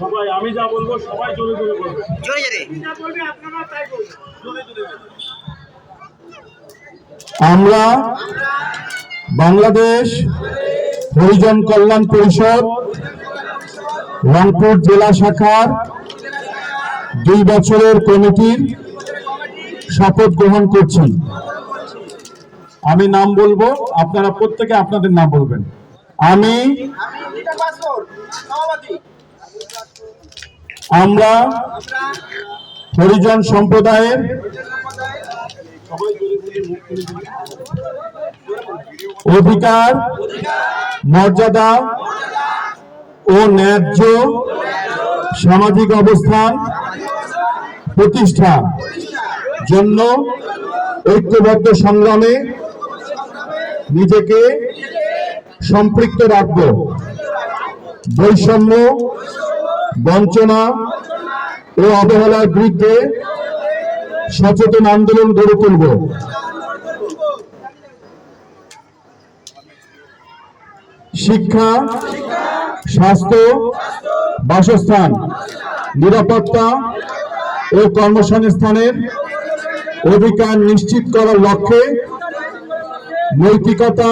সবাই আমি যা বলবো সবাই জোরে জোরে বলবে। জোরে জোরে যা বলবে আপনারা তাই বলবেন। জোরে জোরে বলবেন। আমরা বাংলাদেশ হরিজন কল্যাণ পরিষদ রংপুর জেলা শাখার 2 বছরের কমিটির শপথ গ্রহণ করছি। আমি নাম বলবো, আপনারা প্রত্যেকে আপনাদের নাম বলবেন। আমরা হরিজন সম্প্রদায়ের অধিকার, মর্যাদা ও ন্যায্য সামাজিক অবস্থান প্রতিষ্ঠার জন্য ঐক্যবদ্ধ সংগ্রামে নিজেকে সম্পৃক্ত রাখব। বৈষম্য, বঞ্চনা ও অবহেলার বিরুদ্ধে সচেতন আন্দোলন গড়ে তুলব। শিক্ষা, স্বাস্থ্য, বাসস্থান, নিরাপত্তা ও কর্মসংস্থানের অধিকার নিশ্চিত করার লক্ষ্যে নৈতিকতা,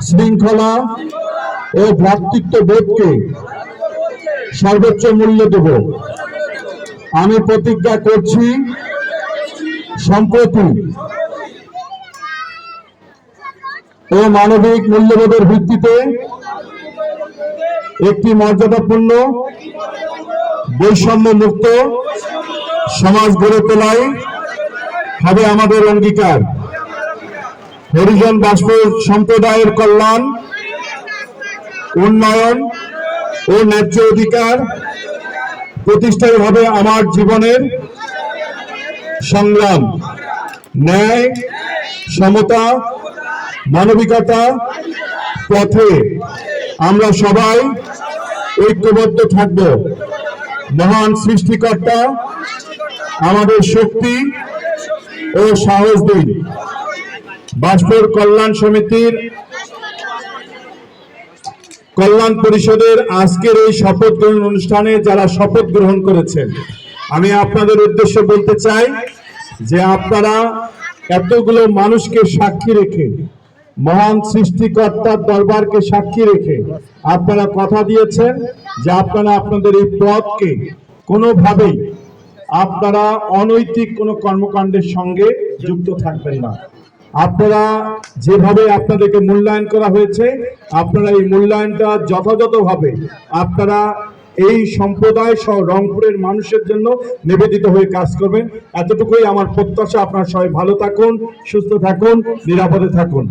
শৃঙ্খলা ও ভ্রাতৃত্ববোধকে সর্বোচ্চ মূল্য দেব। আমি প্রতিজ্ঞা করছি সম্প্রতি ও মানবিক মূল্যবোধের ভিত্তিতে একটি মর্যাদাপূর্ণ বৈষম্য মুক্ত সমাজ গড়ে তোলাই হবে আমাদের অঙ্গীকার। হরিজন সম্প্রদায়ের কল্যাণ, উন্নয়ন ও ন্যায্য অধিকার প্রতিষ্ঠাই হবে আমার জীবনের সংগ্রাম। ন্যায়, সমতা, মানবিকতা পথে আমরা সবাই ঐক্যবদ্ধ থাকব। মহান সৃষ্টিকর্তা আমাদের শক্তি ও সাহস দিন। বাসপুর কল্যাণ সমিতির কল্যাণ পরিষদের আজকের এই শপথ গ্রহণ অনুষ্ঠানে যারা শপথ গ্রহণ করেছেন, আমি আপনাদের উদ্দেশ্যে বলতে চাই যে আপনারা এতগুলো মানুষকে সাক্ষী রেখে, মহান সৃষ্টিকর্তার দরবারকে সাক্ষী রেখে আপনারা কথা দিয়েছেন যে আপনারা আপনাদের এই পথকে কোনোভাবেই আপনারা অনৈতিক কোনো কর্মকাণ্ডের সঙ্গে যুক্ত থাকবেন না। আপনারা যেভাবে আপনাদেরকে মূল্যায়ন করা হয়েছে, আপনারা এই মূল্যায়নটা যথাযথভাবে আপনারা এই সম্প্রদায় সহ রংপুরের মানুষের জন্য নিবেদিত হয়ে কাজ করবেন। এতটুকুই আমার প্রত্যাশা। আপনারা সবাই ভালো থাকুন, সুস্থ থাকুন, নিরাপদে থাকুন।